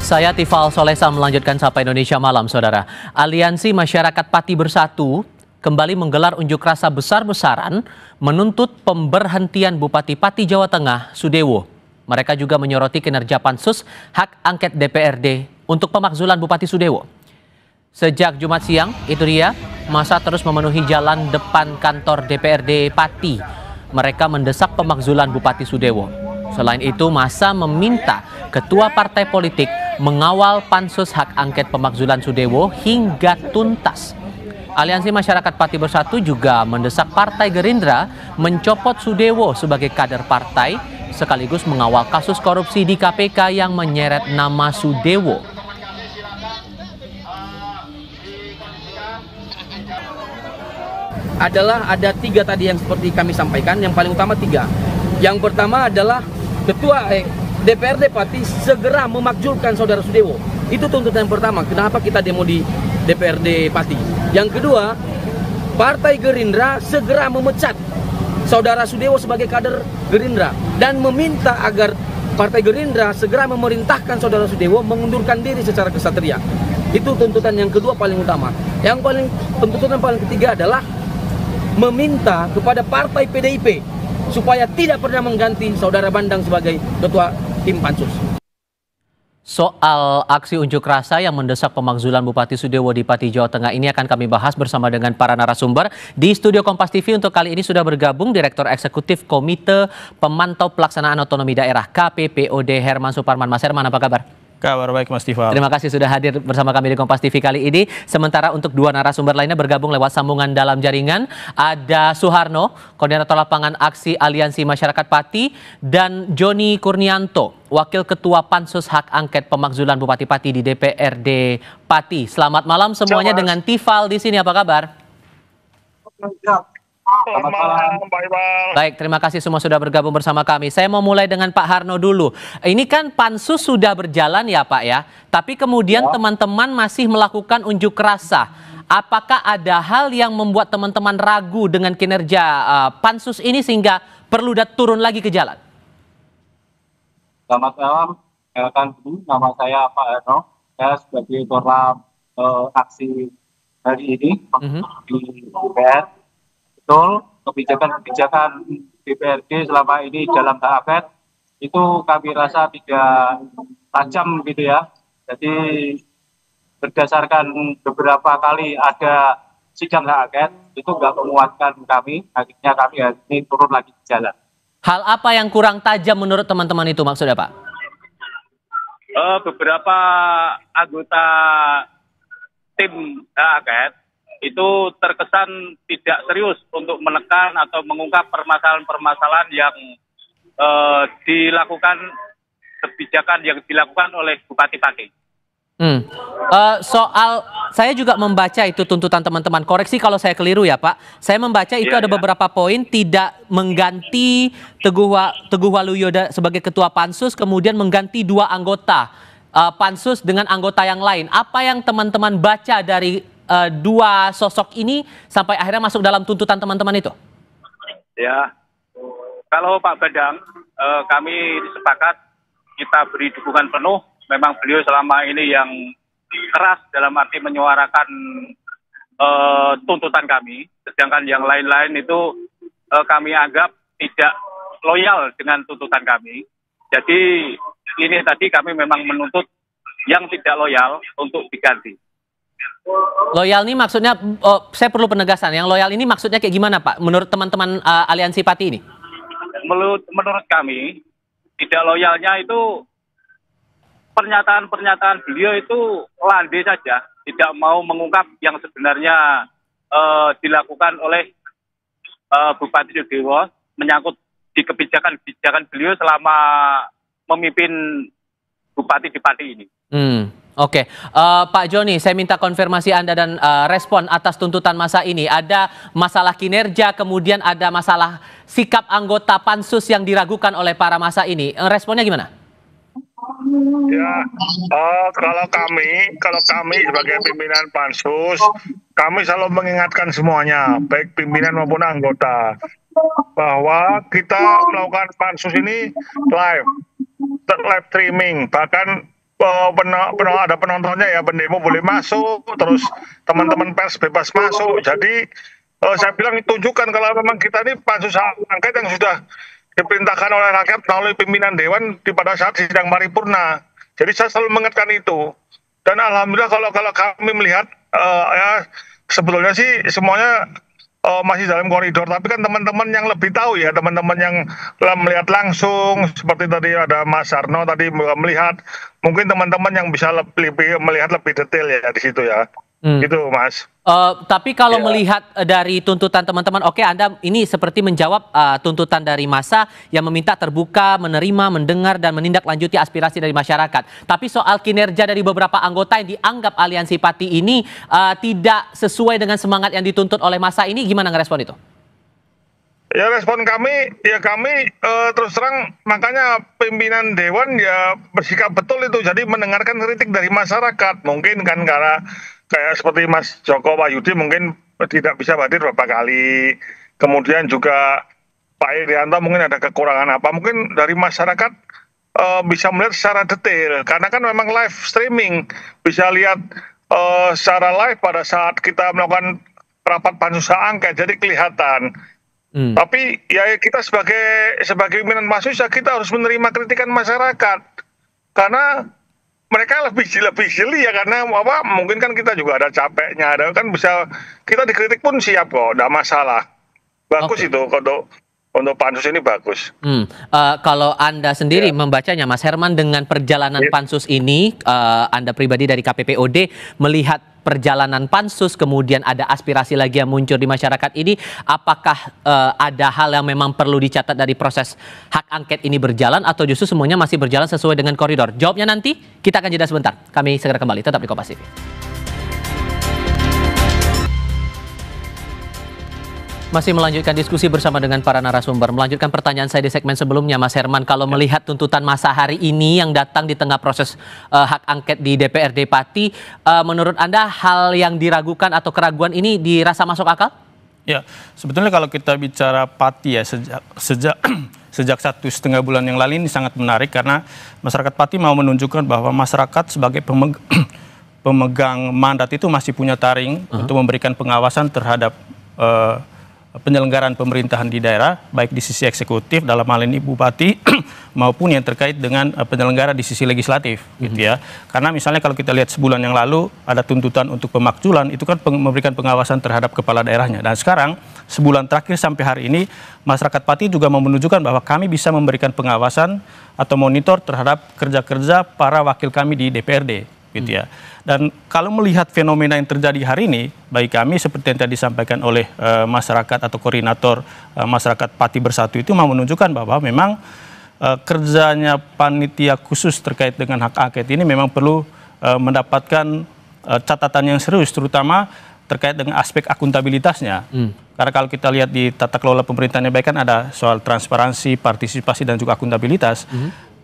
Saya Tifal Solesa melanjutkan Sapa Indonesia Malam, Saudara. Aliansi Masyarakat Pati Bersatu kembali menggelar unjuk rasa besar-besaran menuntut pemberhentian Bupati Pati Jawa Tengah, Sudewo. Mereka juga menyoroti kinerja Pansus Hak Angket DPRD untuk pemakzulan Bupati Sudewo. Sejak Jumat siang, itu dia, massa terus memenuhi jalan depan kantor DPRD Pati. Mereka mendesak pemakzulan Bupati Sudewo. Selain itu, massa meminta ketua partai politik mengawal Pansus Hak Angket pemakzulan Sudewo hingga tuntas. Aliansi Masyarakat Pati Bersatu juga mendesak Partai Gerindra mencopot Sudewo sebagai kader partai sekaligus mengawal kasus korupsi di KPK yang menyeret nama Sudewo. Ada tiga tadi yang seperti kami sampaikan, yang paling utama tiga. Yang pertama adalah ketua DPRD Pati segera memakzulkan saudara Sudewo. Itu tuntutan yang pertama, kenapa kita demo di DPRD Pati. Yang kedua, Partai Gerindra segera memecat saudara Sudewo sebagai kader Gerindra dan meminta agar Partai Gerindra segera memerintahkan saudara Sudewo mengundurkan diri secara kesatria. Itu tuntutan yang kedua paling utama. Tuntutan paling ketiga adalah meminta kepada Partai PDIP supaya tidak pernah mengganti saudara Bandang sebagai ketua tim Pansus. Soal aksi unjuk rasa yang mendesak pemakzulan Bupati Sudewo di Pati Jawa Tengah ini akan kami bahas bersama dengan para narasumber. Di studio Kompas TV untuk kali ini sudah bergabung Direktur Eksekutif Komite Pemantau Pelaksanaan Otonomi Daerah KPPOD Herman Suparman. Mas Herman, apa kabar? Kabar baik Mas Tifal. Terima kasih sudah hadir bersama kami di Kompas TV kali ini. Sementara untuk dua narasumber lainnya bergabung lewat sambungan dalam jaringan. Ada Suharno, Koordinator Lapangan Aksi Aliansi Masyarakat Pati, dan Joni Kurnianto, Wakil Ketua Pansus Hak Angket Pemakzulan Bupati Pati di DPRD Pati. Selamat malam semuanya dengan Tifal di sini. Apa kabar? Selamat malam, Pak Iqbal. Baik, terima kasih semua sudah bergabung bersama kami. Saya mau mulai dengan Pak Harno dulu. Ini kan Pansus sudah berjalan ya Pak ya, tapi kemudian teman-teman masih melakukan unjuk rasa. Apakah ada hal yang membuat teman-teman ragu dengan kinerja Pansus ini sehingga perlu turun lagi ke jalan? Selamat malam, nama saya Pak Harno. Saya sebagai Korlap aksi hari ini di DPR. Betul, kebijakan DPRD selama ini dalam hak angket itu kami rasa tidak tajam gitu ya. Jadi berdasarkan beberapa kali ada sidang hak angket itu nggak menguatkan kami, akhirnya kami hari ini turun lagi di jalan. Hal apa yang kurang tajam menurut teman-teman itu maksudnya Pak? Beberapa anggota tim hak angket itu terkesan tidak serius untuk menekan atau mengungkap permasalahan-permasalahan yang kebijakan yang dilakukan oleh Bupati Pati. Soal saya juga membaca itu tuntutan teman-teman. Koreksi kalau saya keliru ya Pak. Saya membaca itu ada beberapa poin tidak mengganti Teguh Waluyo sebagai ketua Pansus, kemudian mengganti 2 anggota Pansus dengan anggota yang lain. Apa yang teman-teman baca dari 2 sosok ini sampai akhirnya masuk dalam tuntutan teman-teman itu? Ya, kalau Pak Badang, kami sepakat kita beri dukungan penuh. Memang beliau selama ini yang keras dalam arti menyuarakan tuntutan kami, sedangkan yang lain-lain itu kami anggap tidak loyal dengan tuntutan kami. Jadi ini tadi kami memang menuntut yang tidak loyal untuk diganti. Loyal ini maksudnya, saya perlu penegasan. Yang loyal ini maksudnya kayak gimana Pak? Menurut teman-teman Aliansi Pati ini? Menurut kami, tidak loyalnya itu pernyataan-pernyataan beliau itu landai saja. Tidak mau mengungkap yang sebenarnya dilakukan oleh Bupati Sudewo menyangkut di kebijakan beliau selama memimpin Bupati di Pati ini. Oke, Pak Joni, saya minta konfirmasi Anda dan respon atas tuntutan massa ini. Ada masalah kinerja, kemudian ada masalah sikap anggota Pansus yang diragukan oleh para massa ini. Responnya gimana? Ya, kalau kami sebagai pimpinan Pansus, kami selalu mengingatkan semuanya, baik pimpinan maupun anggota, bahwa kita melakukan Pansus ini live streaming, bahkan ada penontonnya ya, pendemo boleh masuk, terus teman-teman pers bebas masuk. Jadi saya bilang tunjukkan kalau memang kita ini pansus hak angket yang sudah diperintahkan oleh rakyat melalui pimpinan dewan pada saat sidang paripurna. Jadi saya selalu mengingatkan itu. Dan alhamdulillah kalau kami melihat ya sebetulnya sih semuanya masih dalam koridor, tapi kan teman-teman yang lebih tahu ya, teman-teman yang melihat langsung seperti tadi ada Mas Sarno tadi melihat, mungkin teman-teman yang bisa melihat lebih detail ya di situ ya. Gitu Mas. Tapi kalau melihat dari tuntutan teman-teman, oke, Anda ini seperti menjawab tuntutan dari massa yang meminta terbuka, menerima, mendengar, dan menindaklanjuti aspirasi dari masyarakat. Tapi soal kinerja dari beberapa anggota yang dianggap aliansi Pati ini tidak sesuai dengan semangat yang dituntut oleh massa ini, gimana ngerespon itu? Ya respon kami terus terang, makanya pimpinan dewan ya bersikap betul itu, jadi mendengarkan kritik dari masyarakat. Mungkin kan karena kayak seperti Mas Joko Wahyudi mungkin tidak bisa hadir beberapa kali, kemudian juga Pak Irianto mungkin ada kekurangan apa, mungkin dari masyarakat bisa melihat secara detail, karena kan memang live streaming, bisa lihat secara live pada saat kita melakukan rapat pansus hak angket, jadi kelihatan. Tapi ya kita sebagai pimpinan mahasiswa ya kita harus menerima kritikan masyarakat, karena mereka lebih jeli ya, karena apa, mungkin kan kita juga ada capeknya, ada kan bisa kita dikritik pun siap kok, tidak masalah. Bagus itu untuk pansus ini bagus. Kalau Anda sendiri membacanya, Mas Herman, dengan perjalanan pansus ini, Anda pribadi dari KPPOD melihat perjalanan pansus, kemudian ada aspirasi lagi yang muncul di masyarakat ini, apakah ada hal yang memang perlu dicatat dari proses hak angket ini berjalan, atau justru semuanya masih berjalan sesuai dengan koridor? Jawabnya nanti, kita akan jeda sebentar. Kami segera kembali, tetap di Kompas TV. Masih melanjutkan diskusi bersama dengan para narasumber. Melanjutkan pertanyaan saya di segmen sebelumnya, Mas Herman. Kalau melihat tuntutan massa hari ini yang datang di tengah proses hak angket di DPRD Pati, menurut Anda hal yang diragukan atau keraguan ini dirasa masuk akal? Ya, sebetulnya kalau kita bicara Pati ya, sejak 1,5 bulan yang lalu ini sangat menarik, karena masyarakat Pati mau menunjukkan bahwa masyarakat sebagai pemegang mandat itu masih punya taring untuk memberikan pengawasan terhadap penyelenggaraan pemerintahan di daerah, baik di sisi eksekutif dalam hal ini Bupati maupun yang terkait dengan penyelenggara di sisi legislatif, gitu ya. Karena misalnya kalau kita lihat sebulan yang lalu ada tuntutan untuk pemakzulan, itu kan memberikan pengawasan terhadap kepala daerahnya. Dan sekarang sebulan terakhir sampai hari ini masyarakat Pati juga mau menunjukkan bahwa kami bisa memberikan pengawasan atau monitor terhadap kerja-kerja para wakil kami di DPRD, gitu ya. Dan kalau melihat fenomena yang terjadi hari ini, bagi kami seperti yang tadi disampaikan oleh masyarakat atau koordinator masyarakat Pati Bersatu itu mau menunjukkan bahwa memang kerjanya panitia khusus terkait dengan hak angket ini memang perlu mendapatkan catatan yang serius, terutama terkait dengan aspek akuntabilitasnya. Karena kalau kita lihat di tata kelola pemerintahan yang baik kan ada soal transparansi, partisipasi, dan juga akuntabilitas.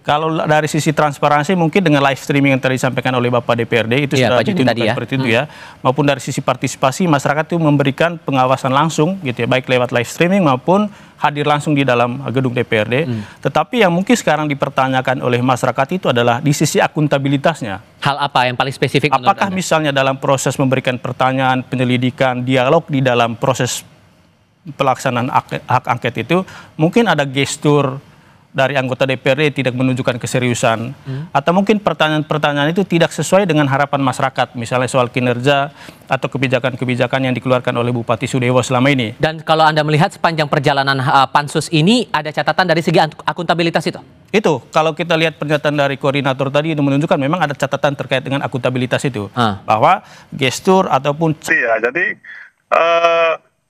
Kalau dari sisi transparansi mungkin dengan live streaming yang tadi disampaikan oleh Bapak DPRD itu sudah ditunjukkan seperti itu ya. Maupun dari sisi partisipasi masyarakat itu memberikan pengawasan langsung gitu ya, baik lewat live streaming maupun hadir langsung di dalam gedung DPRD. Tetapi yang mungkin sekarang dipertanyakan oleh masyarakat itu adalah di sisi akuntabilitasnya. Hal apa yang paling spesifik? Apakah misalnya dalam proses memberikan pertanyaan, penyelidikan, dialog di dalam proses pelaksanaan hak angket itu mungkin ada gestur dari anggota DPRD tidak menunjukkan keseriusan, atau mungkin pertanyaan-pertanyaan itu tidak sesuai dengan harapan masyarakat, misalnya soal kinerja atau kebijakan-kebijakan yang dikeluarkan oleh Bupati Sudewo selama ini. Dan kalau Anda melihat sepanjang perjalanan pansus ini, ada catatan dari segi akuntabilitas itu? Itu, kalau kita lihat pernyataan dari koordinator tadi itu menunjukkan memang ada catatan terkait dengan akuntabilitas itu, bahwa gestur ataupun... Ya, jadi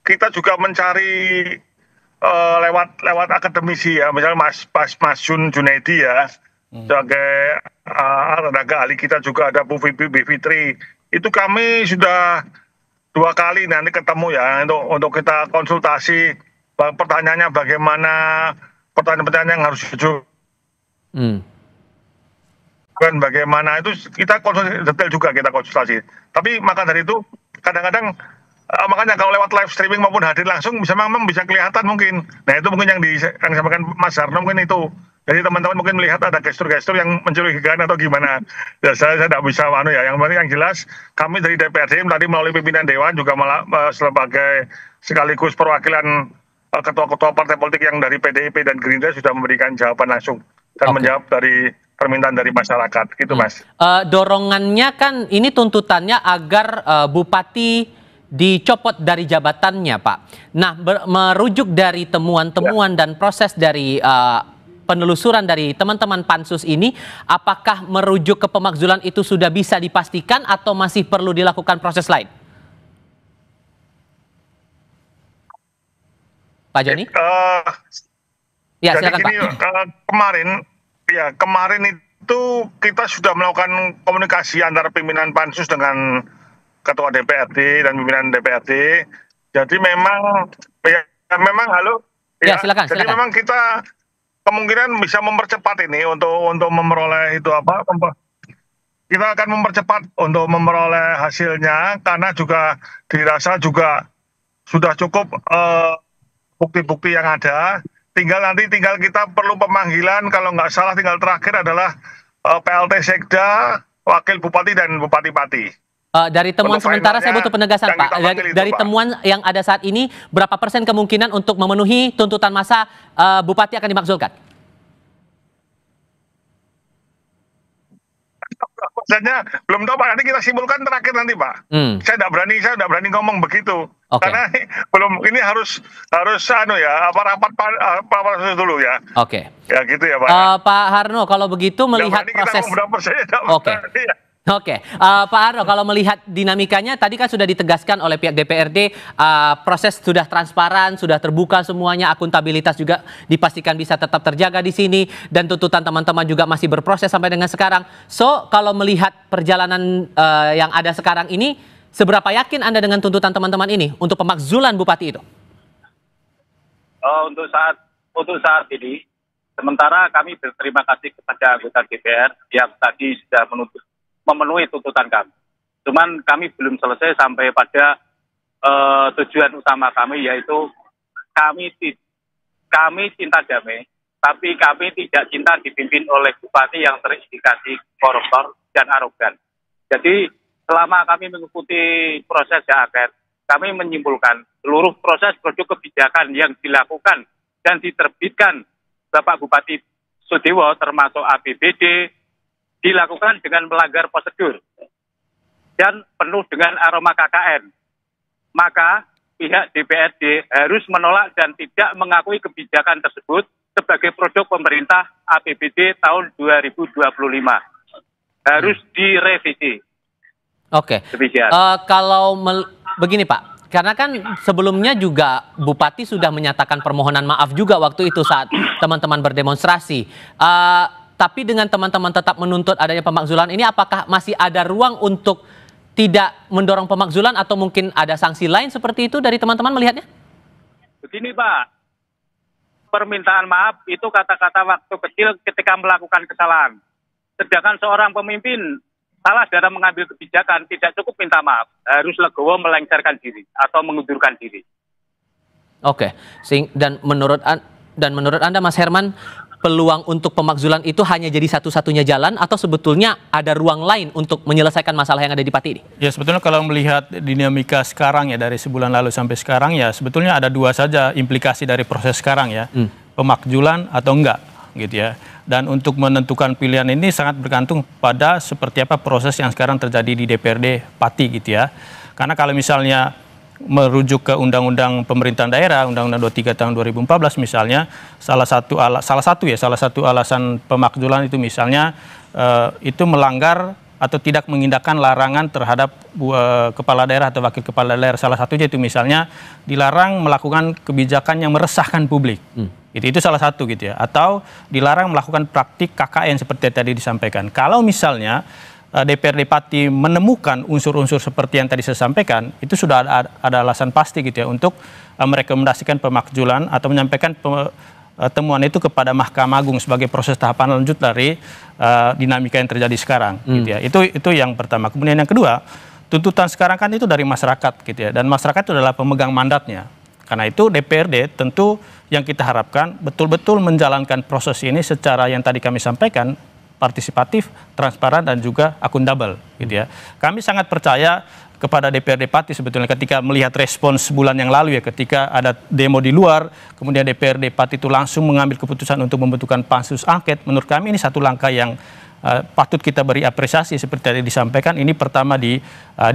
kita juga mencari lewat akademisi ya, misalnya Mas Jun Junaidi ya, sebagai tenaga ahli kita, juga ada Bu Fitri. Itu kami sudah 2 kali nanti ketemu ya untuk kita konsultasi pertanyaannya bagaimana, pertanyaan-pertanyaan yang harus dijawab. Dan bagaimana itu kita konsultasi detail juga kita konsultasi. Tapi maka dari itu kadang-kadang makanya kalau lewat live streaming maupun hadir langsung memang bisa kelihatan mungkin. Nah itu mungkin yang disampaikan Mas Harno mungkin itu. Jadi teman-teman mungkin melihat ada gestur-gestur yang mencurigakan atau gimana. Ya saya tidak bisa ya. Yang penting yang jelas kami dari DPRD tadi melalui pimpinan Dewan juga sebagai sekaligus perwakilan ketua-ketua partai politik yang dari PDIP dan Gerindra sudah memberikan jawaban langsung dan menjawab dari permintaan dari masyarakat. Gitu Mas. Dorongannya kan ini tuntutannya agar Bupati dicopot dari jabatannya Pak. Nah merujuk dari temuan-temuan dan proses dari penelusuran dari teman-teman pansus ini, apakah merujuk ke pemakzulan itu sudah bisa dipastikan atau masih perlu dilakukan proses lain? Pak Joni? Ya, silakan gini, Pak. Kemarin itu kita sudah melakukan komunikasi antara pimpinan pansus dengan ketua DPRD dan pimpinan DPRD. Jadi memang halo. Ya, silakan. Jadi memang kita kemungkinan bisa mempercepat ini untuk memperoleh itu apa? Kita akan mempercepat untuk memperoleh hasilnya karena juga dirasa juga sudah cukup bukti-bukti yang ada. Tinggal kita perlu pemanggilan, kalau nggak salah tinggal terakhir adalah PLT Sekda, Wakil Bupati dan Bupati-Pati. Dari temuan sementara saya butuh penegasan Pak. Dari temuan yang ada saat ini, berapa persen kemungkinan untuk memenuhi tuntutan massa Bupati akan dimakzulkan? Prosesnya belum tahu Pak, nanti kita simpulkan terakhir nanti Pak. Saya tidak berani ngomong begitu. Karena belum, ini harus rapat dulu ya. Ya gitu ya Pak. Pak Harno, kalau begitu melihat proses. Pak Harno, kalau melihat dinamikanya tadi kan sudah ditegaskan oleh pihak DPRD, proses sudah transparan, sudah terbuka semuanya, akuntabilitas juga dipastikan bisa tetap terjaga di sini, dan tuntutan teman-teman juga masih berproses sampai dengan sekarang. So, kalau melihat perjalanan yang ada sekarang ini, seberapa yakin Anda dengan tuntutan teman-teman ini untuk pemakzulan Bupati itu? Untuk saat ini, sementara kami berterima kasih kepada anggota DPR yang tadi sudah memenuhi tuntutan kami. Cuman kami belum selesai sampai pada tujuan utama kami, yaitu kami cinta damai, tapi kami tidak cinta dipimpin oleh bupati yang terindikasi koruptor dan arogan. Jadi selama kami mengikuti proses angket, kami menyimpulkan seluruh proses produk kebijakan yang dilakukan dan diterbitkan Bapak Bupati Sudewo termasuk APBD dilakukan dengan melanggar prosedur dan penuh dengan aroma KKN. Maka pihak DPRD harus menolak dan tidak mengakui kebijakan tersebut sebagai produk pemerintah APBD tahun 2025. Harus direvisi. Begini Pak, karena kan sebelumnya juga Bupati sudah menyatakan permohonan maaf juga waktu itu saat teman-teman berdemonstrasi. Tapi dengan teman-teman tetap menuntut adanya pemakzulan ini, apakah masih ada ruang untuk tidak mendorong pemakzulan atau mungkin ada sanksi lain seperti itu dari teman-teman melihatnya? Begini Pak, permintaan maaf itu kata-kata waktu kecil ketika melakukan kesalahan. Sedangkan seorang pemimpin salah dalam mengambil kebijakan tidak cukup minta maaf, harus legowo melengsarkan diri atau mengundurkan diri. Dan menurut Anda Mas Herman, peluang untuk pemakzulan itu hanya jadi satu-satunya jalan atau sebetulnya ada ruang lain untuk menyelesaikan masalah yang ada di Pati ini? Ya, sebetulnya kalau melihat dinamika sekarang ya, dari sebulan lalu sampai sekarang ya, sebetulnya ada dua saja implikasi dari proses sekarang ya, pemakzulan atau enggak gitu ya. Dan untuk menentukan pilihan ini sangat bergantung pada seperti apa proses yang sekarang terjadi di DPRD Pati gitu ya. Karena kalau misalnya merujuk ke Undang-Undang Pemerintahan Daerah, Undang-Undang 23 tahun 2014 misalnya, salah satu alasan pemakzulan itu misalnya itu melanggar atau tidak mengindahkan larangan terhadap kepala daerah atau wakil kepala daerah. Salah satunya itu misalnya dilarang melakukan kebijakan yang meresahkan publik. Itu salah satu gitu ya. Atau dilarang melakukan praktik KKN seperti tadi disampaikan. Kalau misalnya DPRD Pati menemukan unsur-unsur seperti yang tadi saya sampaikan, itu sudah ada alasan pasti gitu ya untuk merekomendasikan pemakzulan atau menyampaikan temuan itu kepada Mahkamah Agung sebagai proses tahapan lanjut dari dinamika yang terjadi sekarang gitu ya. Itu yang pertama. Kemudian yang kedua, tuntutan sekarang kan itu dari masyarakat gitu ya, dan masyarakat itu adalah pemegang mandatnya. Karena itu DPRD tentu yang kita harapkan betul-betul menjalankan proses ini secara yang tadi kami sampaikan, partisipatif, transparan, dan juga akuntabel gitu ya. Kami sangat percaya kepada DPRD Pati sebetulnya ketika melihat respons bulan yang lalu ya, ketika ada demo di luar, kemudian DPRD Pati itu langsung mengambil keputusan untuk membentukkan pansus angket. Menurut kami ini satu langkah yang patut kita beri apresiasi seperti tadi disampaikan. Ini pertama di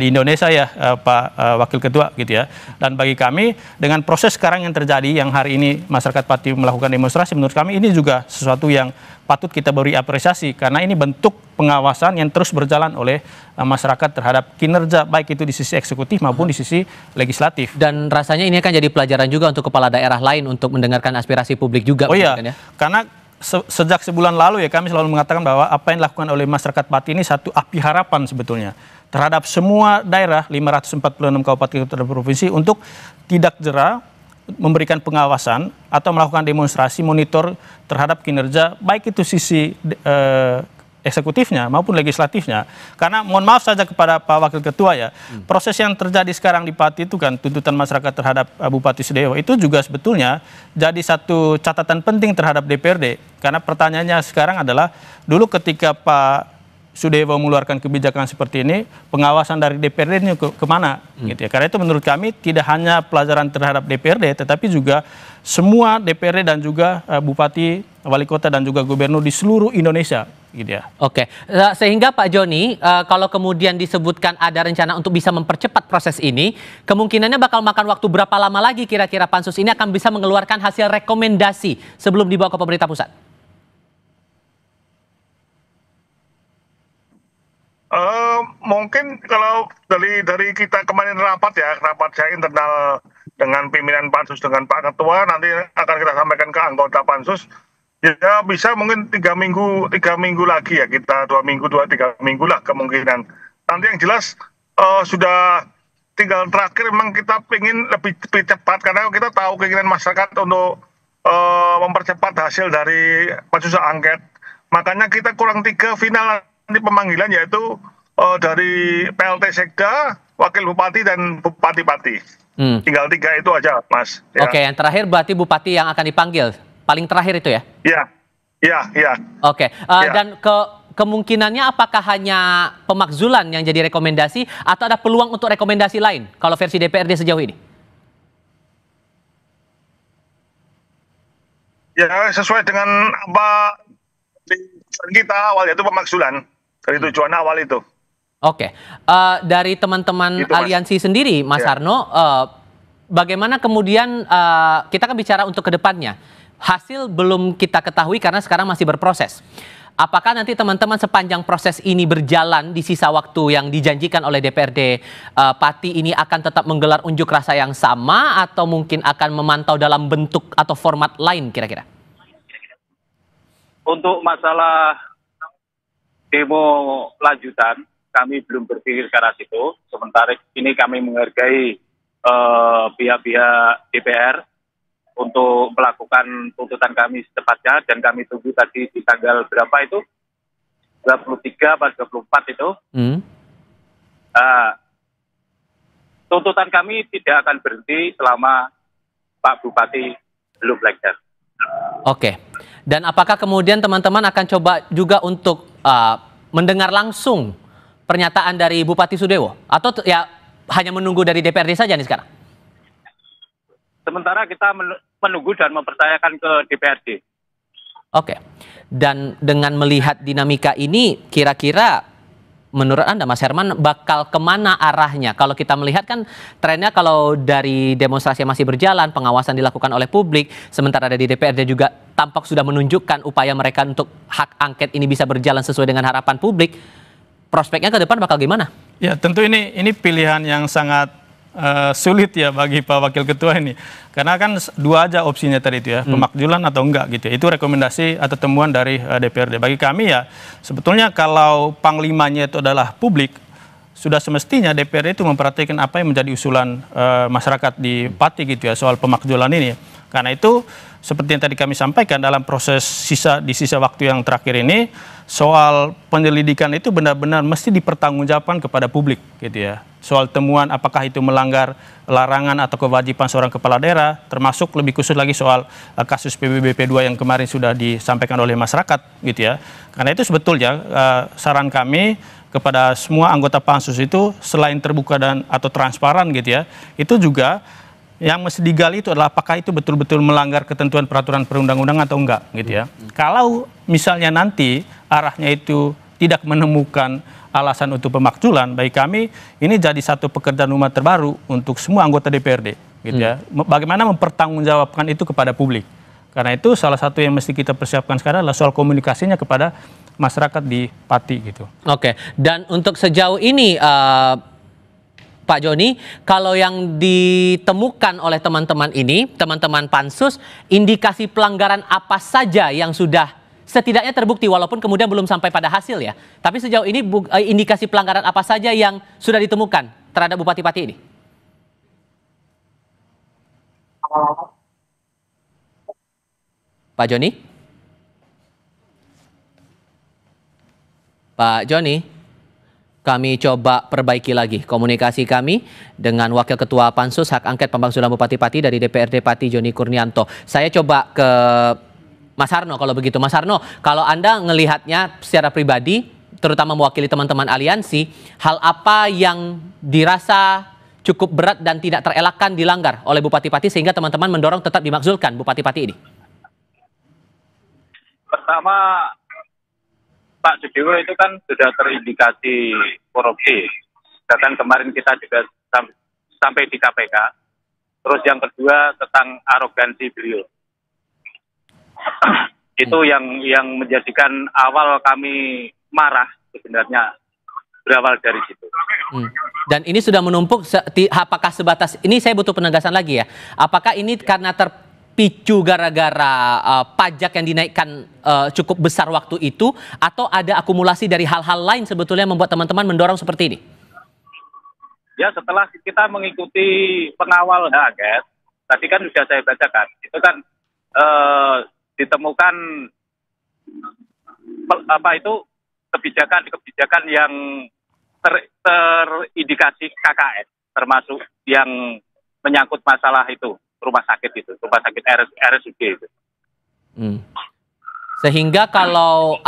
Indonesia ya, Pak Wakil Ketua gitu ya. Dan bagi kami dengan proses sekarang yang terjadi, yang hari ini masyarakat Pati melakukan demonstrasi, menurut kami ini juga sesuatu yang patut kita beri apresiasi karena ini bentuk pengawasan yang terus berjalan oleh masyarakat terhadap kinerja baik itu di sisi eksekutif maupun di sisi legislatif. Dan rasanya ini akan jadi pelajaran juga untuk kepala daerah lain untuk mendengarkan aspirasi publik juga. Oh iya, kan ya? karena sejak sebulan lalu ya kami selalu mengatakan bahwa apa yang dilakukan oleh masyarakat Pati ini satu api harapan sebetulnya terhadap semua daerah 546 kabupaten kota dan provinsi untuk tidak jera memberikan pengawasan atau melakukan demonstrasi monitor terhadap kinerja baik itu sisi eksekutifnya maupun legislatifnya. Karena mohon maaf saja kepada Pak Wakil Ketua ya, proses yang terjadi sekarang di Pati itu kan tuntutan masyarakat terhadap Bupati Sudewo itu juga sebetulnya jadi satu catatan penting terhadap DPRD. Karena pertanyaannya sekarang adalah dulu ketika Pak Sudewo mengeluarkan kebijakan seperti ini, pengawasan dari DPRD ini kemana? Gitu ya. Karena itu menurut kami tidak hanya pelajaran terhadap DPRD, tetapi juga semua DPRD dan juga Bupati, Wali Kota dan juga Gubernur di seluruh Indonesia. Gitu ya. Oke, sehingga Pak Joni, kalau kemudian disebutkan ada rencana untuk bisa mempercepat proses ini, kemungkinannya bakal makan waktu berapa lama lagi kira-kira pansus ini akan bisa mengeluarkan hasil rekomendasi sebelum dibawa ke pemerintah pusat? Mungkin kalau dari kita kemarin rapat saya internal dengan pimpinan pansus dengan Pak Ketua, nanti akan kita sampaikan ke anggota pansus. Ya bisa mungkin 3 minggu lagi ya, kita 2 minggu 3 minggu lah kemungkinan. Nanti yang jelas sudah tinggal terakhir memang kita ingin lebih cepat karena kita tahu keinginan masyarakat untuk mempercepat hasil dari pansus angket. Makanya kita kurang 3 final nanti pemanggilan, yaitu dari PLT Sekda, Wakil Bupati dan Bupati Pati. Tinggal 3 itu aja, Mas. Ya. Oke, yang terakhir berarti Bupati yang akan dipanggil. Paling terakhir itu ya? Iya. Oke, dan kemungkinannya apakah hanya pemakzulan yang jadi rekomendasi atau ada peluang untuk rekomendasi lain kalau versi DPRD sejauh ini? Ya, sesuai dengan apa kita awal, yaitu pemakzulan. Dari tujuan awal itu. Oke, dari teman-teman gitu, aliansi sendiri, Mas Harno, bagaimana kemudian kita kan bicara untuk kedepannya, hasil belum kita ketahui karena sekarang masih berproses. Apakah nanti teman-teman sepanjang proses ini berjalan di sisa waktu yang dijanjikan oleh DPRD Pati ini akan tetap menggelar unjuk rasa yang sama atau mungkin akan memantau dalam bentuk atau format lain kira-kira? Untuk masalah demo lanjutan, kami belum berpikir ke arah situ. Sementara ini kami menghargai pihak-pihak DPR untuk melakukan tuntutan kami secepatnya, dan kami tunggu tadi di tanggal berapa itu? 23 atau 24 itu. Tuntutan kami tidak akan berhenti selama Pak Bupati belum lengser. Oke, dan apakah kemudian teman-teman akan coba juga untuk mendengar langsung pernyataan dari Bupati Sudewo? Atau ya hanya menunggu dari DPRD saja nih sekarang? Sementara kita menunggu dan mempercayakan ke DPRD. Oke, dan dengan melihat dinamika ini, kira-kira menurut Anda, Mas Herman, bakal kemana arahnya? Kalau kita melihat kan trennya kalau dari demonstrasi yang masih berjalan, pengawasan dilakukan oleh publik, sementara dari DPRD juga tampak sudah menunjukkan upaya mereka untuk hak angket ini bisa berjalan sesuai dengan harapan publik. Prospeknya ke depan bakal gimana? Ya, tentu ini pilihan yang sangat sulit ya bagi Pak Wakil Ketua ini. Karena kan 2 aja opsinya tadi itu ya, pemakzulan atau enggak gitu. Itu rekomendasi atau temuan dari DPRD. Bagi kami ya, sebetulnya kalau panglimanya itu adalah publik, sudah semestinya DPRD itu memperhatikan apa yang menjadi usulan masyarakat di Pati gitu ya, soal pemakzulan ini. Karena itu seperti yang tadi kami sampaikan dalam proses di sisa waktu yang terakhir ini, soal penyelidikan itu benar-benar mesti dipertanggungjawabkan kepada publik gitu ya. Soal temuan apakah itu melanggar larangan atau kewajiban seorang kepala daerah, termasuk lebih khusus lagi soal kasus PBBP 2 yang kemarin sudah disampaikan oleh masyarakat gitu ya. Karena itu sebetulnya saran kami kepada semua anggota pansus itu selain terbuka dan atau transparan gitu ya, itu juga yang mesti digali itu adalah apakah itu betul-betul melanggar ketentuan peraturan perundang-undangan atau enggak gitu ya. Kalau misalnya nanti arahnya itu tidak menemukan alasan untuk pemakzulan, bagi kami ini jadi satu pekerjaan rumah terbaru untuk semua anggota DPRD gitu ya. Bagaimana mempertanggungjawabkan itu kepada publik. Karena itu salah satu yang mesti kita persiapkan sekarang adalah soal komunikasinya kepada masyarakat di Pati gitu. Oke, dan untuk sejauh ini Pak Joni, kalau yang ditemukan oleh teman-teman ini, teman-teman pansus, indikasi pelanggaran apa saja yang sudah setidaknya terbukti walaupun kemudian belum sampai pada hasil ya. Tapi sejauh ini indikasi pelanggaran apa saja yang sudah ditemukan terhadap Bupati Pati ini? Pak Joni? Pak Joni? Kami coba perbaiki lagi komunikasi kami dengan Wakil Ketua Pansus Hak Angket Pemakzulan Bupati Pati dari DPRD Pati, Joni Kurnianto. Saya coba ke Mas Harno kalau begitu. Mas Harno, kalau Anda melihatnya secara pribadi, terutama mewakili teman-teman aliansi, hal apa yang dirasa cukup berat dan tidak terelakkan dilanggar oleh Bupati Pati sehingga teman-teman mendorong tetap dimakzulkan Bupati Pati ini? Pertama, Pak Sudewo itu kan sudah terindikasi korupsi. Bahkan kemarin kita juga sampai di KPK. Terus yang kedua tentang arogansi beliau. Itu yang menjadikan awal kami marah sebenarnya berawal dari situ. Dan ini sudah menumpuk, apakah sebatas, ini saya butuh penegasan lagi ya. Apakah ini karena terpicu gara-gara pajak yang dinaikkan cukup besar waktu itu, atau ada akumulasi dari hal-hal lain sebetulnya membuat teman-teman mendorong seperti ini? Ya, setelah kita mengikuti pengawal hak angket, tadi kan sudah saya bacakan, itu kan ditemukan kebijakan yang terindikasi KKN, termasuk yang menyangkut masalah itu rumah sakit RSUD itu. Sehingga kalau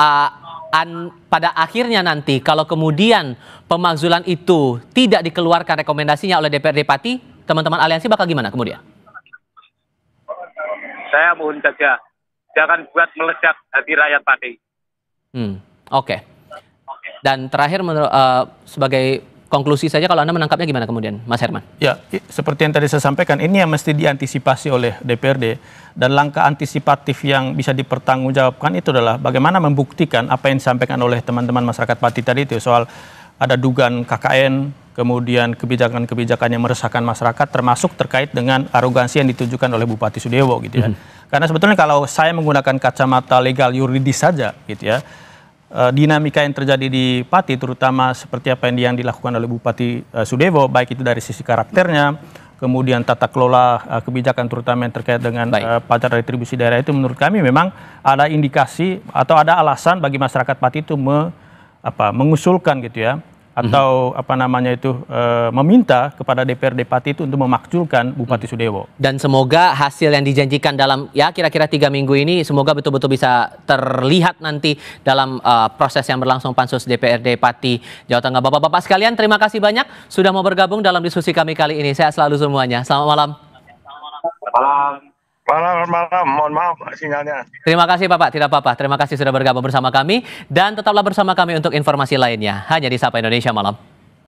pada akhirnya nanti kalau kemudian pemakzulan itu tidak dikeluarkan rekomendasinya oleh DPRD Pati, teman-teman aliansi bakal gimana kemudian? Saya mohon saja jangan buat meledak hati rakyat Pati. Oke. Dan terakhir sebagai konklusi saja, kalau Anda menangkapnya gimana kemudian, Mas Herman? Ya, seperti yang tadi saya sampaikan, ini yang mesti diantisipasi oleh DPRD. Dan langkah antisipatif yang bisa dipertanggungjawabkan itu adalah bagaimana membuktikan apa yang disampaikan oleh teman-teman masyarakat Pati tadi itu, soal ada dugaan KKN, kemudian kebijakan-kebijakan yang meresahkan masyarakat, termasuk terkait dengan arogansi yang ditujukan oleh Bupati Sudewo gitu ya. Karena sebetulnya kalau saya menggunakan kacamata legal yuridis saja gitu ya, dinamika yang terjadi di Pati, terutama seperti apa yang dilakukan oleh Bupati Sudewo, baik itu dari sisi karakternya, kemudian tata kelola kebijakan terutama yang terkait dengan pajak retribusi daerah, itu menurut kami memang ada indikasi atau ada alasan bagi masyarakat Pati itu mengusulkan gitu ya, atau meminta kepada DPRD Pati itu untuk memakzulkan Bupati Sudewo. Dan semoga hasil yang dijanjikan dalam ya kira-kira 3 minggu ini semoga betul-betul bisa terlihat nanti dalam proses yang berlangsung pansus DPRD Pati Jawa Tengah. Bapak-bapak sekalian, terima kasih banyak sudah mau bergabung dalam diskusi kami kali ini. Sehat selalu semuanya. Selamat malam. Malam, mohon maaf sinyalnya. Terima kasih Bapak, tidak apa-apa. Terima kasih sudah bergabung bersama kami dan tetaplah bersama kami untuk informasi lainnya hanya di Sapa Indonesia Malam.